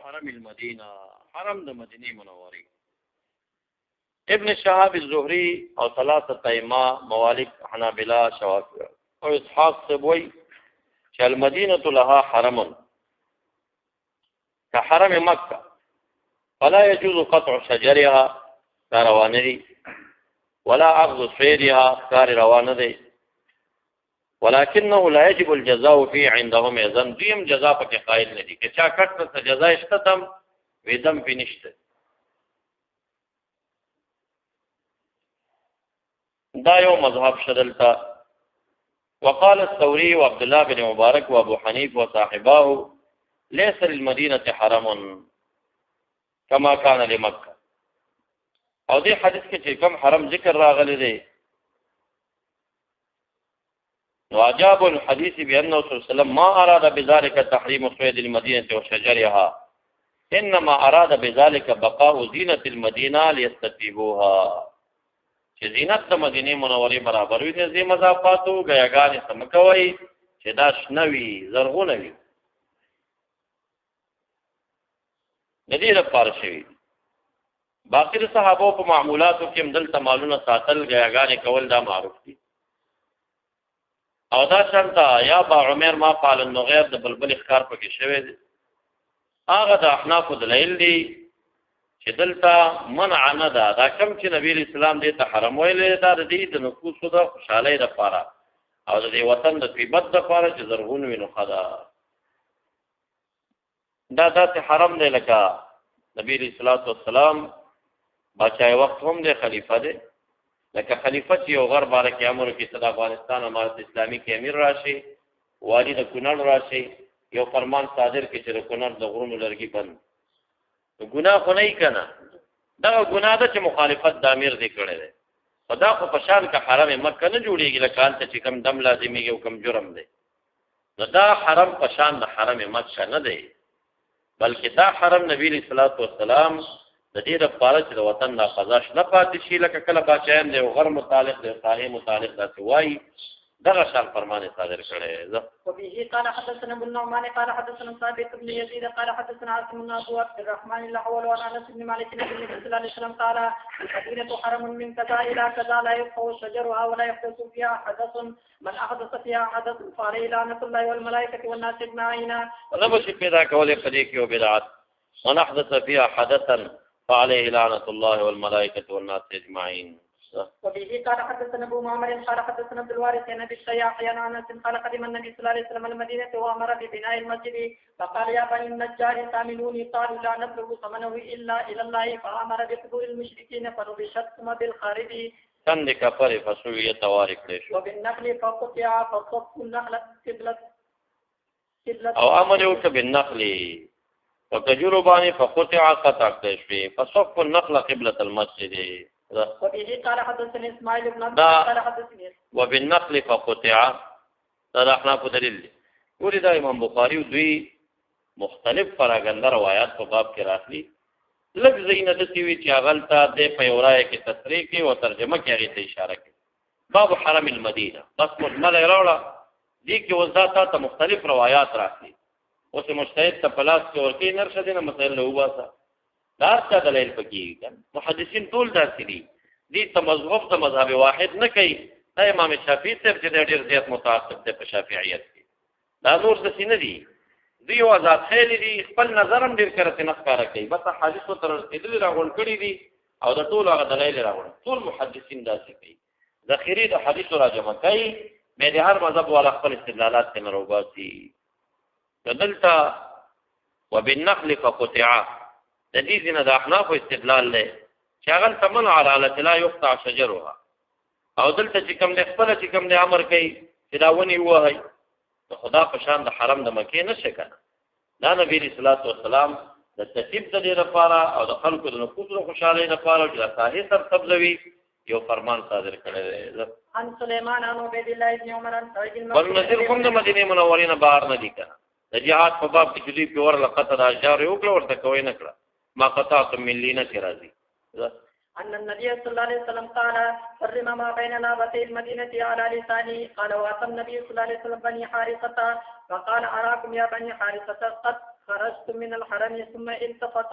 حرم المدینه، حرم د مدینه منورې. ابن شهاب الزهري او ثلاثه ائمه موالک حنابلہ شوافی او اسحاق سبوی چې المدینه لها حرم كحرم مکه فلا يجوز قطع شجرها روانه دي ولا اخذ صيدها كار روانه دي ولكنه لا يجب الجزاء فيه عندهم اذن دیم جزاء پکې قائل نه دي چې چا کټ ته جزاء شتم ویدم فینشته. دا یو مذهب شدلتا. وقال الثوري وعبد الله بن مبارك وابو حنيفه وصاحباه ليس للمدينه حرم كما كان لمكه. او دې حدیث کې چې کوم حرم ذکر راغلی دی وعجاب الحديث بأنه صلى الله عليه وسلم ما أراد بذلك تحريم صيد المدينة وشجرها إنما أراد بذلك بقاء زينة المدينة ليستتيبوها چې زینت د مدینه منورې برابر وي د دې مضافاتو غیاګانې سمکوي چې دا شنوي زرغونه وي د دې لپاره شوی. باقی صحابو په معمولاتو کې مدل تمالونه ساتل غیاګانې کول دا معروف دي. او دا شرطه یا با عمر ما قال النغير د بلبل اخکار پکې شوی دی. هغه د احناف دلیل دی چې دلته منع نه ده. دا کوم چې نبی اسلام دې ته حرم ویلې دا د دې د نفوسو د خوشحالۍ لپاره او د دې وطن د طیبت لپاره چې زرغون وي نو خدا دا داسې حرم دی لکه نبی اسلام والسلام بادشاہ وخت هم دی خلیفہ دی لکه خلیفہ چې یو غر باره کې امر کې صدا افغانستان امارت اسلامي کې امیر راشي والی د کونړ راشي یو فرمان صادر کې چې د کونړ د غرونو لرګي بند ګناه خو نه کنه دا ګناه ده چې مخالفت د امیر دی کړی دی. خدا خو په شان کا حرم مکه نه جوړیږي لکه انت چې کم دم لازمي او کم جرم دی. نو دا حرم په شان د حرم مکه نه دی بلکې دا حرم نبی صلی الله علیه وسلم د دې لپاره چې د وطن نه قضاش نه پاتې شي لکه کله باچایان دی او غیر متعلق دی صحیح متعلق داسې وایي دغه شان فرمان صادر کړي. وبه قال حدثنا ابن نعمان قال حدثنا ثابت بن يزيد قال حدثنا عاصم بن ابو عبد الرحمن الاحول وعن انس بن مالك النبي صلى الله عليه وسلم قال المدينه حرم من كذا الى كذا لا يقطع شجرها ولا يحدث فيها حدث من احدث فيها حدث فعليه لعنه الله والملائكه والناس اجمعين. ربش پیدا کولې پدې کې او بدعت من احدث فيها حدثا فعليه لعنه الله والملائكه والناس اجمعين. وبه قال حدثنا ابو معمر قال حدثنا عبد الوارث عن ابي السياح عن انس قال قدم النبي صلى الله عليه وسلم المدينه وامر ببناء المسجد فقال يا بني النجار ثامنوني قالوا لا نبلغ ثمنه الا الى الله فامر بقبول المشركين فنبشت ثم بالخارج كان كفر فسوي توارق ليش وبالنخل فقطع فصف النخل قبلة او امر وك بالنخل وكجربان فقطع قطع ليش فصف النخل قبلة المسجد. وبه قال حدثني اسماعيل بن عبد قال حدثني وبالنقل فقطع دا احنا په دلیل ګوري دا امام بخاری دوی مختلف فراغند روایت په باب کې راغلي لږ زینت سیوی چې غلطه د پیورای کې تصریح کې او ترجمه کې هغه ته اشاره کوي. باب حرم المدینه بس مجمل راوړه دي کې وضاحت ته مختلف روایت راغلي اوس مجتهد ته پلاس کې ورکی نرشه دینه مسائل له واسه دا څه دلیل پکې کړه. محدثین ټول داسې دي دي ته مذهب د مذهب واحد نه کوي. دا امام شافعي ته چې ډېر زیات متعصب دی په شافعیت کې دا نور څه نه دي دوی آزاد خیل دي خپل نظرم ډېر کړه نه ښکارا کوي بس حدیث تر رسیدل راغون کړي دي او د ټول هغه دلایل راغون ټول محدثین داسې کوي ذخیره د حدیث را جمع کوي مې د هر مذهب والا خپل استدلالات ته مروباسي. دلته وبالنخل فقطع د دې نه د احناف استدلال له شاغل تمن على لا يقطع شجرها او دلته چې کوم د خپل چې کوم د امر کوي چې دا ونی وای ته خدا په شان د حرم د مکه نشه کنه. دا نبی صلی الله علیه وسلم د ترتیب د لپاره او د خلکو د نفوسو خوشاله لپاره چې صحیح سر سبزوي یو فرمان صادر کړی دی. ان سليمان ان عبد الله ابن عمر ان سعيد بل نذیر کوم د مدینه منورې نه بهر نه دي کنه. د جهاد په باب کې چې په ور لقطه اشجار یو کړ ورته کوي نه کړ ما قطعتم من لينة راضي. أن النبي صلى الله عليه وسلم قال حرم ما بيننا وبين المدينة على لساني قال وأتى النبي صلى الله عليه وسلم بني حارثة فقال أراكم يا بني حارثة قد خرجت من الحرم ثم التفت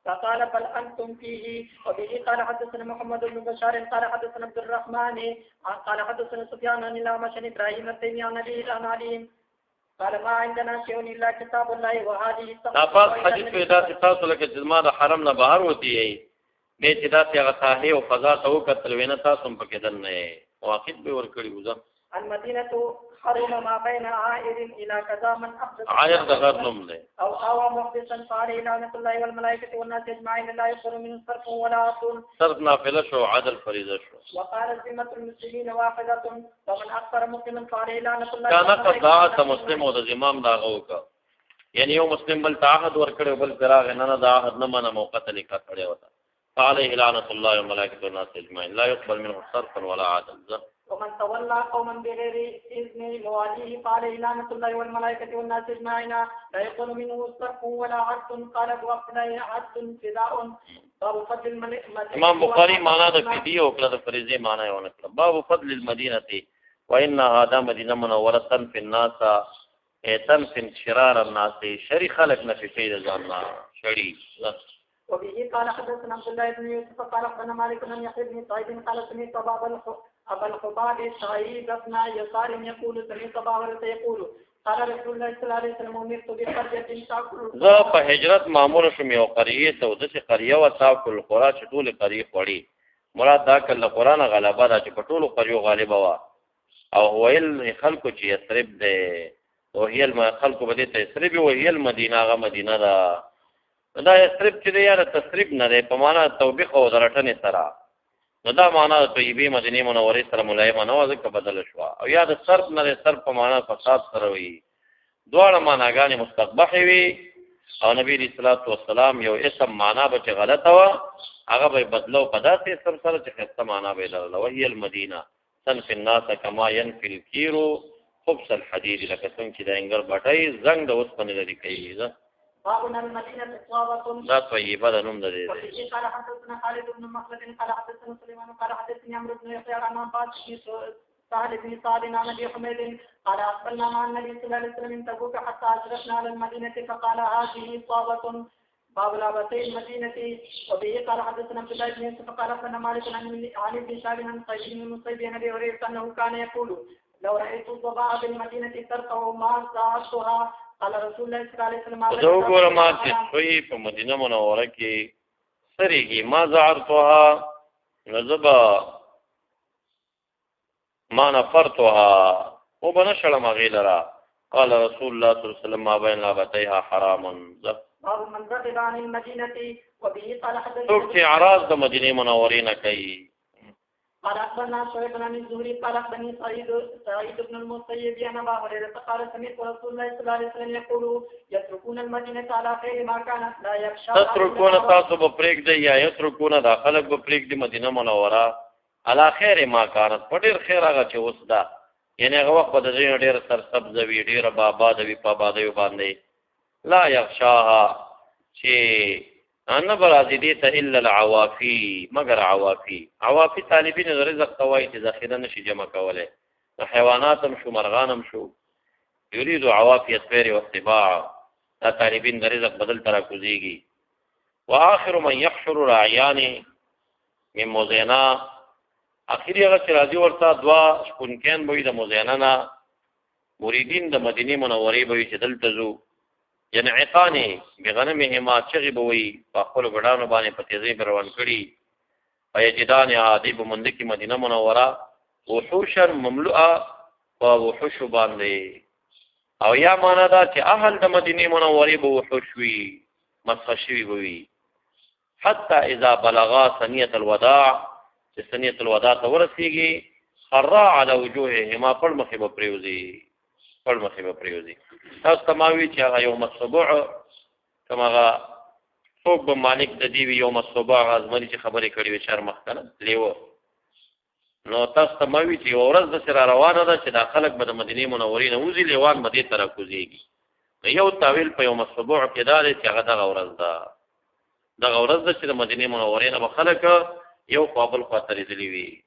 فقال بل أنتم فيه. وبه قال حدثنا محمد بن بشار قال حدثنا عبد الرحمن قال حدثنا سفيان عن الأعمش عن إبراهيم التيمي عن أبيه عن علي قال ما عندنا شيء إلا كتاب الله وهذه تاسو حدیث پیدا تاسو لکه چې ما د حرم نه بهر وتی به چې دا څنګه صحیح او فضا ته وکتل وینه تاسو په کې دل نه واقع به ور کړی وځه. المدينة حرم ما بين عائر إلى كذا من أحدث عائر دغر نوم دی أو أوى محدثا فعليه لعنة الله والملائكة والناس أجمعين لا يقبل منه صرف ولا عدل. صرف نافله شو عدل فریضه شو. وقال ذمة المسلمين واحدة ومن أكثر مسلما فعليه لعنة الله. كان قضاء مسلم او د امام دا غوکا یعنی یو مسلم بل تعهد ور کړو بل فراغ نه دا عهد نه منه موقع لیکا کړی وتا فعليه لعنة الله والملائكة والناس أجمعين لا يقبل منه صرفا ولا عدل. ومن تولى قوما بغير إذن مواليه فعليه لعنة الله والملائكة والناس أجمعين لا يقبل منه صرف ولا عدل. قال ابو عبد الله عدل فداء باب فضل المدينة. امام بخاري معنا د فدیه او کله د فریضه معنا یې ونکړه. باب فضل المدینه وانها دا مدینه منوره في الناس تنفن شرار الناس شری خلق نه فی ځان شری. وبه قال حدثنا عبد الله بن يوسف قال اخبرنا مالك بن يحيى بن سعيد قال سمعت ابا الخباب سعيد بن يسار يقول سمعت ابا هريره يقول قال رسول الله صلى الله عليه وسلم امرت بقريه تاكل. زه په هجرت مامور شوم یو قريه ته د څه قريه او تاكل قرا چې ټول قريه وړي مراد دا کله قران غلبه دا چې په ټول قريه غالبه وا او هو ال خلکو چې یثرب ده او هي الخلکو بده ته یثرب او هي المدینه غ مدینه دا دا یثرب چې یاره تسریب نه ده په معنا توبېخ او درټنې سره نو دا معنا طیبه مدینه منوره سره ملایمه نه وځي بدل شو او یا د صرف نه صرف په معنا فساد سره وي دواړه معناګانې مستقبح وي او نبی رسول الله والسلام یو اسم معنا به غلطه وا هغه به بدلو په داسې اسم سره چې خسته معنا به لرله وهي المدینه تنفي الناس كما ينفي الكير خبز الحديد لکه څنګه چې د انګر بټای زنګ د اوسپنې لري کوي بابنا المدينة صوابة. لا طيبة ده نوم ده دي. قال حدثنا خالد بن مخلد قال حدثنا سليمان قال حدثني عمرو بن يحيى عن عباس سهل بن سعد عن ابي حميد قال اقبلنا مع النبي صلى الله عليه وسلم من تبوك حتى اشرفنا على المدينة فقال هذه صوابة باب لابتي المدينة. وبه قال حدثنا عبد الله بن يوسف قال اخبرنا مالك عن ابن شهاب عن سعيد بن المسيب عن ابي هريرة انه كان يقول لو رأيت الضباع بالمدينة ترقع ما ساعدتها قال رسول الله صلى الله عليه وسلم زه ګورم چې شوي په مدینه منوره کې سریږي ما زعرتها نزبا ما نفرتها وبنشل مغيلرا قال رسول الله صلى الله عليه وسلم ما بين لابتيها حرام. باب من رغب عن المدينة. وبه قال حدثنا څوک چې اعراض د مدینه منورې نه کوي. قال أخبرنا شعيب بن الزهري قال أخبرني سعيد بن المسيب عن أبي هريرة قال سمعت رسول الله صلى الله عليه وسلم يقول يتركون المدينة على خير ما كانت لا يخشى. تتركون تاسو بپریک دی یا یترکون دا خلق بپریک دی مدینه منوره على خير ما كانت پډیر خیر هغه چې اوس دا یعنی هغه وخت د دې ډیر سرسبز وی ډیر بابا د وی پابا دی باندې لا يخشاها چې ان برازی دی ته الا العوافی مگر عوافی طالبین رزق توای چې ذخیره نشي جمع کوله حیواناتم شو مرغانم شو یرید عوافی الطير والسباع دا طالبین رزق بدل ترا کوزیږي واخر من يحشر راعيان من مزینا اخیری هغه چې راځي ورته دوا شپونکین بوي د مزینا مریدین د مدینه منورې بوي چې دلته زو ينعقاني بغنمهما چغي بوي په خپل غډانو باندې په تیزی روان کړي فیجدان عادی بمندکی مدینه منوره وحوشا مملوءه ووحوش باندې او یا معنا دا چې اهل د مدینه منورې به وحوش وي مسخشوي وي حتى اذا بلغا ثنيه الوداع چې ثنيه الوداع ته ورسیږي خرا على وجوههما پر مخه به پریوزي تاسو تماوي چې هغه یوم الصبح کماغه فوق به مالک د دې یوم الصبح غزمري چې خبرې کړې وي شر مخکنه لیو نو تاسو تماوي چې ورځ د سره روانه ده چې د خلک به د مدینه منورې نه وځي لیوان مدینه ته راکوزيږي یو تاویل په یوم الصبح کې دا چې هغه دغه ورځ ده دغه ورځ د چې د مدینه منورې نه به خلک یو قابل خاطرې دي وي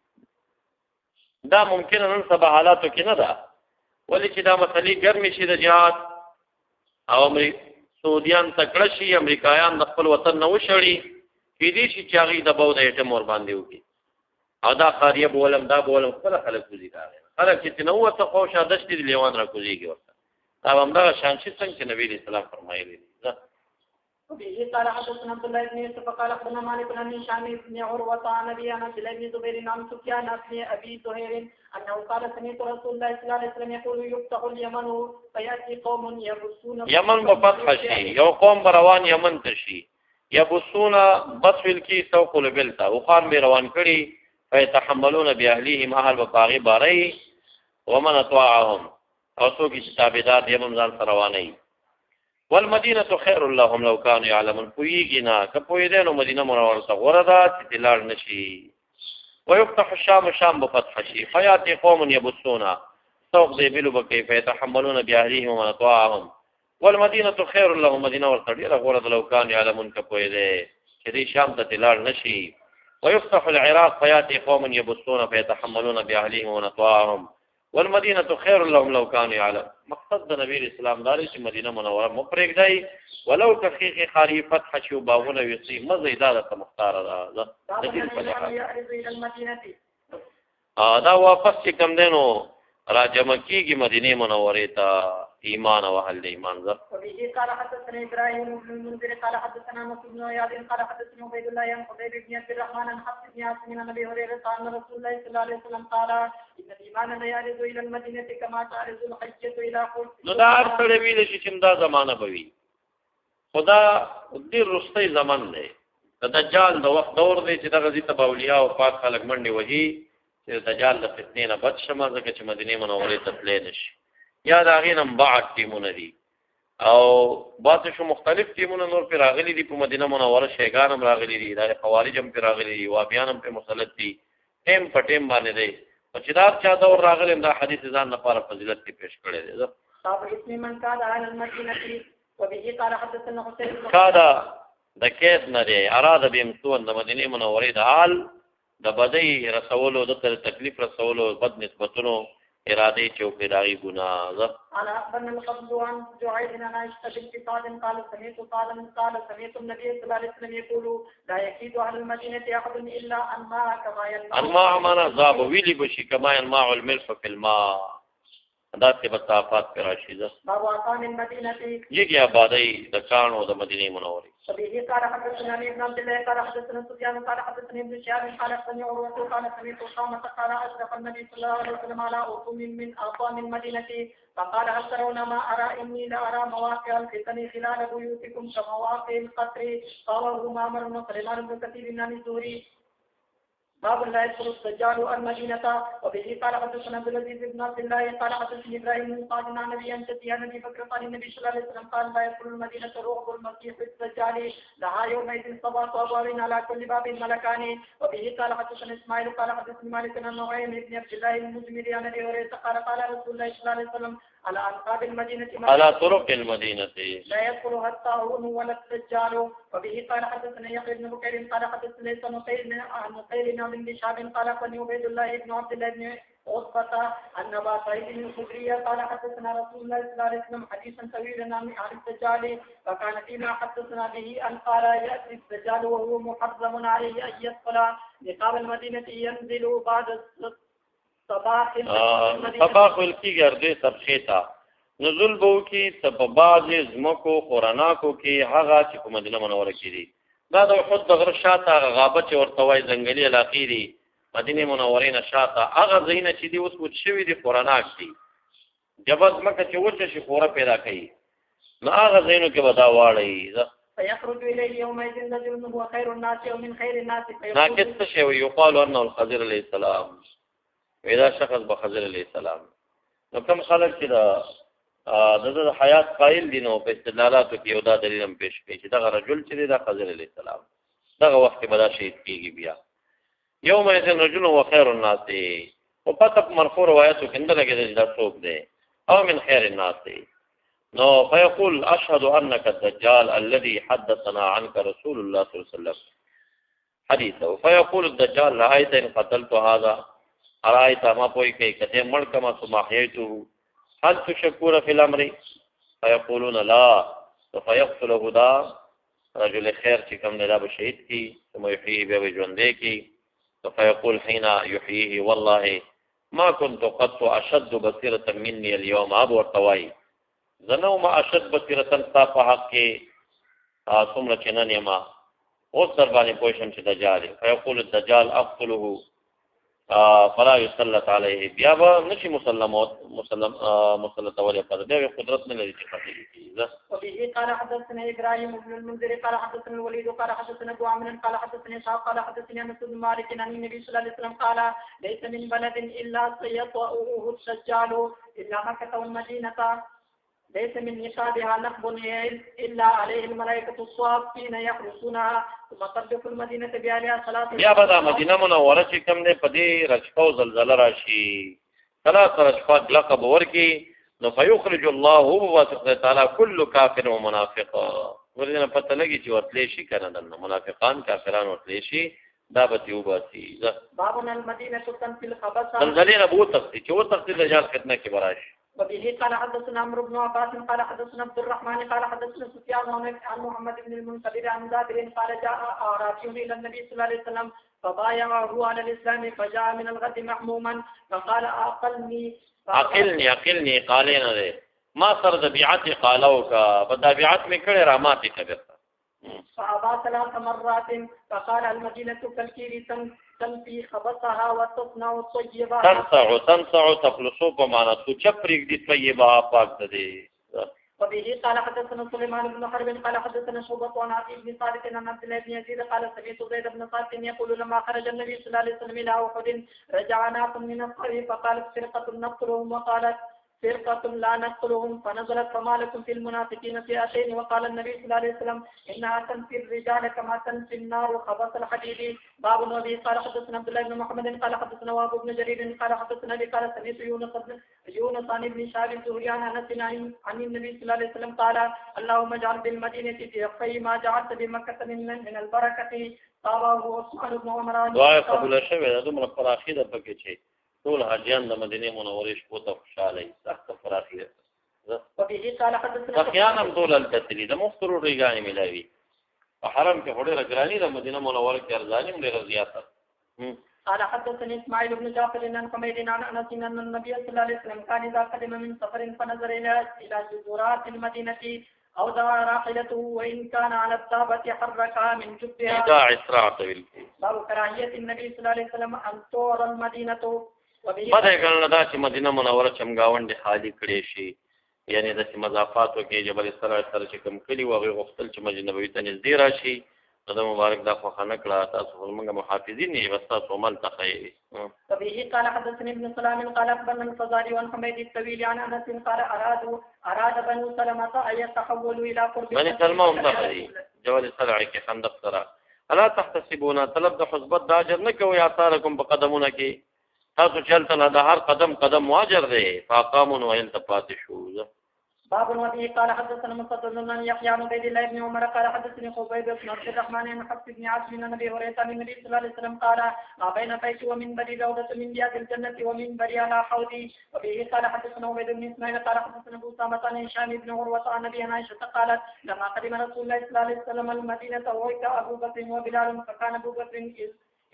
دا ممکن نن سبا حالاتو کې نه ده ولی چې دا مسلې ګرمي شي د جهاد او امر سعودیان تکړه شي امریکایان د خپل وطن نه وشړي کې دي چې هغه د بو د ایټم ور باندې وکي او دا قاریه بولم دا بولم خپل خلک کوزي دا خلک چې نو ته خو شادشت دي لیوان را کوزيږي ورته دا هم دا شان شي څنګه چې نبی رسول الله فرمایلی دي وبه قال حدثنا عبد الله بن يوسف قال اخبرنا مالك بن هشام بن عروة عن ابي عن عبد الله بن زبير عن سفيان بن ابي زهير انه قال سمعت رسول الله صلى الله عليه وسلم يقول يفتح اليمن فياتي قوم يبصون یمن بفتح شي یو قوم روان یمن ته شي یبصون بصل کی سوق البلتا وخان به روان کړي فيتحملون باهليهم اهل وقاغي باري ومن اطاعهم او څوک چې تابعدار یمن ځان رواني والمدینه خیر لهم لو كانوا يعلمون پویګینا کپوی دینو مدینه منوره ته وردا چې تلار نشي ويفتح الشام شام بفتح شي فياتي قوم يبصون سوق دې بلو بكيف يتحملون باهليهم ومن اطاعهم والمدینه خیر لهم مدینه ورته ډیره وردا لو كانوا يعلمون کپوی دې چې دې شام ته تلار نشي ويفتح العراق فياتي قوم يبصون فيتحملون باهليهم ومن اطاعهم والمدینه خیر لهم لو كانوا يعلمون مقصد د نبی اسلام داري چې مدینه منوره مپرېګ دی ولو تحقیق خاری فتح شو باغونه وسی مزیدار ته مختار ده د دې په لحاظ دا واپس چې کم دینو راجم کیږي مدینه منوره ته ایمان او اهل ایمان زه وبه قال حدثنا ابراهيم بن المنذر قال حدثنا مسعود بن عياض قال حدثنا عبيد الله بن خبيب بن عبد الرحمن عن حفص بن عاصم عن ابي هريره قال رسول الله صلى الله عليه وسلم قال ان الايمان لا يعرض الى المدينه كما تعرض الحجه الى قرب نو دا ارتړې ویل شي چې دا زمانہ بوي خدا دې رستي زمان دی دجال د وخت دور دی چې دغه ځې تباولیا او پاک خلک منډي وهي چې دجال د فتنې نه بچ شمه ځکه چې مدینه منوره ته تللی نشي یا دا غینم بعد ټیمونه دي او باته شو مختلف ټیمونه نور پر راغلي دي په مدینه منوره شیګانم راغلي دي دا خوارج هم پر راغلي دي وابیانم په مسلط دي ټیم په ټیم باندې دي او چې دا چا دا راغلي دا حدیث ځان لپاره فضیلت کې پیش کړی دی صاحب اسم من قال عن المدينه وبه قال حدثنا حسين کادا د کیس نه دی اراده بهم تو د مدینه منوره د حال د بدی رسولو د تکلیف رسولو بد نسبتونو اراده چوکیداری گناہ انا بن القبض عن جعيد عن عائشة بنت سعد قال سمعت سمعت النبي صلى الله عليه وسلم يقول لا يكيد على المدينة احد الا انماء كما ينماء انماء معنا ذاب ویلی بشي كما ينماء الملح في الماء دا ته بتافات پر راشد باب اقام المدينة یګي آبادی د کانو د مدینه منورې وبه قال حدثنا ابن عبد الله قال حدثنا سفيان قال حدثني ابن شهاب قال حدثني عروة قال سمعت أسامة قال أشرف النبي صلى الله عليه وسلم على أقوم من أقوام المدينة فقال هل ترون ما أرى إني لأرى مواقع الفتن خلال بيوتكم كمواقع القطر قاله معمر بن سليمان بن كثير عن الزهري باب لا يدخل الدجال المدينة وبه قال حدثنا عبد العزيز بن عبد الله قال حدثني ابراهيم بن سعد عن ابي ان تتي النبي بكر قال النبي صلى الله عليه وسلم قال لا يدخل المدينة رعب المسيح الدجال لها يومئذ سبعة أبواب على كل باب ملكان وبه قال حدثنا اسماعيل قال حدثني مالك بن نعيم بن عبد الله المزمري عن ابي هريرة قال رسول الله صلى الله عليه وسلم على أنقاض المدينة على طرق المدينة لا يدخلها الطاعون ولا الدجال وبه قال حدثنا يحيى بن بكير قال حدثنا ليس نقيل بن شهاب قال قال عبيد الله بن عبد الله بن عتبة أن أبا سعيد الخدري قال حدثنا رسول الله صلى الله عليه وسلم حديثا طويلا عن الدجال فكان فيما حدثنا به أن قال يأتي الدجال وهو محرم عليه أن يدخل نقاب المدينة ينزل بعد صباح الکی گرده سبخیتا نزول بو کی سبباز زمکو قراناکو کی هغه چې په مدینه منوره کې دي دا د خود دغه شاته غابت ورتوي ځنګلي علاقې دي مدینه منوره نه شاته هغه زینه چې دی اوس وڅ شوی دي قراناک دي جبز مکه چې وڅ شي خوره پیدا کوي نو هغه زینو کې ودا واړی فيخرج إليه يومئذ رجل هو خير الناس ومن خير الناس ناقص شي ويقال انه الخضر عليه السلام ودا شخص بخضر علیہ السلام نو کوم خلک چې د حیات قائل دي نو په استدلالاتو کې یو دا دلیل هم پیش کړي چې دا رجل چې دا خضر علیہ السلام دغه وخت کې بدا شهید کیږي بیا یوم یذن رجل و خیر الناس او پتہ مرفوع روایتو کې اندر کې دا څوک دی او من خیر الناس نو فيقول اشهد انك الدجال الذي حدثنا عنك رسول الله صلى الله عليه وسلم حديثه فيقول الدجال رايت ان قتلت هذا ارایت ما پوئی کئی کتے ملکما سماحیتو هل تشکور فی الامر فیقولون لا فيقتله دا رجل خیر چې کوم نه دا به شهید کی ثم يحييه بیا به ژوندې کی فيقول حين يحييه والله ما كنت قط اشد بصيرة مني اليوم ابو ورتوي زنو ما اشد بصيرة تا په حق کې څومره چې نن یما اوس در باندې پوښتنه چې دجال فيقول الدجال اقتله فلا يسلط عليه بیا به نشي مسلط ولي پر دې قدرت نه لري چې قتل کیږي. وبه قال حدثنا ابراهيم بن المنذر قال حدثنا الوليد قال حدثنا ابو عمرو قال حدثني شعب قال حدثني انس بن مالك عن النبي صلى الله عليه وسلم قال ليس من بلد الا سيطؤه الدجال الا مكة والمدينة ليس من نشابها نقب الا عليه الملائكة الصافين يحرسونها ثم ترجف المدينة بأهلها صلاة بیا به دا مدینه منوره چې کوم دی په دې رجفه او زلزله راشي ثلاث رجفات لقب ورکی نو فيخرج الله وبواسطه تعالی كل كافر ومنافق ورنه پته لګي چې ورتلی شي کنه د منافقان کافرانو ورتلی شي دا به یوباسي بابنا المدينة تنفل خبثا زلزلې نه بو تختی چې و تختی د جال فتنه کې براشي. وبه قال حدثنا عمرو بن عباس قال حدثنا عبد الرحمن قال حدثنا سفيان عن محمد بن المنكدر عن جابر قال جاء أعرابي إلى النبي صلى الله عليه وسلم فبايعه على الإسلام فجاء من الغد محموما فقال أقلني قالين ده ما سر د بیعت قالو کا بدا بیعت می کړه رامات کبه فأبى 3 مرات فقال المدينة كالكير تنفي خبثها وتصنع الطيبات تنصع تخلصو په معنا تو چپریک دي طیبه پاک ده. وبه قال حدثنا سليمان بن حرب قال حدثنا شعبة عن عبد بن ثابت عن عبد الله بن يزيد قال سمعت زيد بن ثابت يقول لما خرج النبي صلى الله عليه وسلم إلى أحد رجع ناس من الطريق فقالت فرقة نقتلهم وقالت فرقة لا نقتلهم فنزلت فما لكم في المنافقين فئتين وقال النبي صلى الله عليه وسلم إنها تنفي الرجال كما تنفي النار خبث الحديد. باب النبي قال حدثنا عبد الله بن محمد قال حدثنا وابو بن جرير قال حدثنا ابي قال سمعت يونس عن ابن شهاب الزهري عن انس عن النبي صلى الله عليه وسلم قال اللهم اجعل بالمدينة في ما جعلت بمكة من البركة. طابه عثمان بن عمر دعاء قبول شوه دومره فراخي ده پکې چې ټول حاجیان د مدینه منورې شپو ته خوشاله سخت فراخي ده. وبه قال حدثنا سفيان هم دول التسلی د مخترو ریګانی ملاوي په حرم کې هډه رګرانی د مدینه منوره کې ارزانی ډېر زیاته. قال حدثني اسماعيل بن جعفر عن حميد عن انس ان النبي صلى الله عليه وسلم كان اذا قدم من سفر فنظر الى جزرات المدينة او دعا راحلته وان كان على الدابة حركها من جبهها دا اسراع طويل. باب كراهية النبي صلى الله عليه وسلم ان تور المدينة. پدې کله دا چې مدینه منوره چمګاوند خالی کړي شي یعنی د مضافاتو کې جبل سره سره چې کوم کلی وغه غفتل چې مسجد نبوي ته نږدې راشي د مبارک دا خو خنه کړه تاسو موږ محافظین نه وستا عمل تخیل. طبيعي قال حدثني ابن سلام قال اخبرنا الفزاري عن حميد الطويل عن انس قال اراد بنو سلمة ان يتحولوا الى قرب بني سلمة هم دخلي جبل سره کې خندق سره الا تحتسبون طلب د حسبت د اجر نه کوي اثارکم بقدمونه کې تاسو چلته نه د هر قدم مواجر دی فاقامون وان تفاتشوا. باب النبي قال حدثنا مسدد بن يحيى عن عبيد الله بن عمر قال حدثني خبيب بن عبد الرحمن بن حفص بن عاصم بن ابي هريره عن النبي صلى الله عليه وسلم قال ما بين بيت ومن بري روضة من رياض الجنة ومن بري على حوضي. وبه قال حدثنا عبيد بن اسماعيل قال حدثنا ابو اسامة عن هشام بن عروة عن ابي عائشة قالت لما قدم رسول الله صلى الله عليه وسلم المدينة وإذا ابو بكر وبلال فكان ابو بكر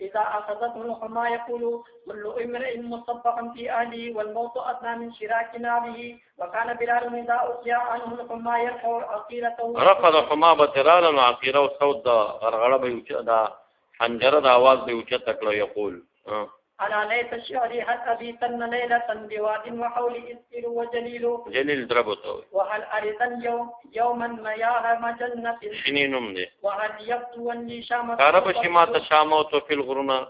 إذا أخذته الحمى يقول كل امرئ مصبح في أهله والموت أدنى من شراك نعله. وكان بلال إذا أطلع عنه الحمى يرفع عقيرته رفض الحمى بترالا وعقيره وصوت غرغره بيوچه دا حنجره دا आवाज بيوچه تکلو يقول ألا ليت الشعر هل أبيتن ليلة بواد وحول إسر وجليل دربته وهل أريدن يوما مياه مجنة شنينم دي وهل يبدوني شامة كارب شمات شاموت في الغرنة.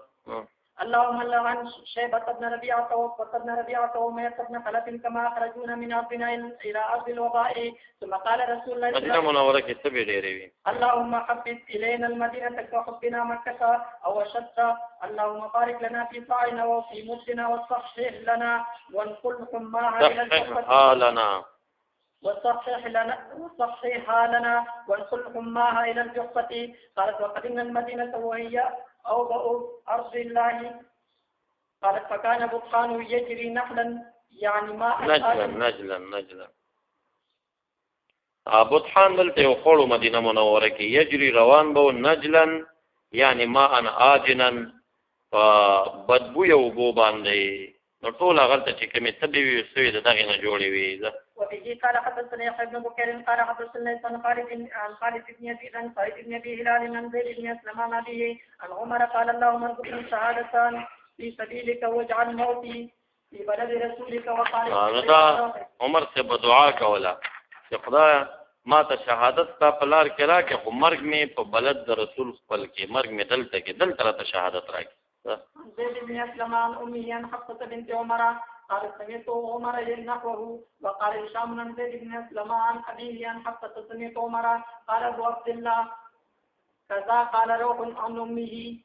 اللهم لعن شيبة بن ربيعة وقت بن ربيعة ومية بن خلف كما أخرجونا من أرضنا إلى أرض الوباء. ثم قال رسول الله مدينة منورة كتبه ديري اللهم حبب إلينا المدينة كحبنا مكة أو أشد. اللهم بارك لنا في صاعنا وفي مدنا وصحح لنا وانقل حماها إلى الجحفة وصححها لنا وانقل حماها إلى الجحفة. قالت وقدمنا المدينة وهي أوضع أرض الله. قالت فكان بطحان يجري نحلا يعني ماء نجلا بطحان دلته یو خوړو مدینه منوره کې یجري روان به نجلن یعنی ما ان آجنن بدبو یو بو باندې نو ټول هغه چې کومې تبي وي سوي دغه نه جوړې وي. وفي قال حدثنا يحيى بن بكير قال حدثنا عن خالد بن يزيد عن سعيد بن ابي هلال عن زيد بن اسلم عن ابيه عن عمر قال اللهم ارزقني شهادة في سبيلك واجعل موتي في بلد رسولك وقال عمر سے بدعا کولا چې خدای ما ته شهادت تا پلار کرا کې خو مرګ می په بلد د رسول خپل کې مرګ می دلته کې دلته ته شهادت راکې. زيد بن اسلم عن امه عن حفصة بنت عمر قال سمعت عمر نحوه وقال هشام عن زيد بن اسلم عن ابيه عن حفصة سمعت عمر قال ابو عبد الله كذا قال روح عن امه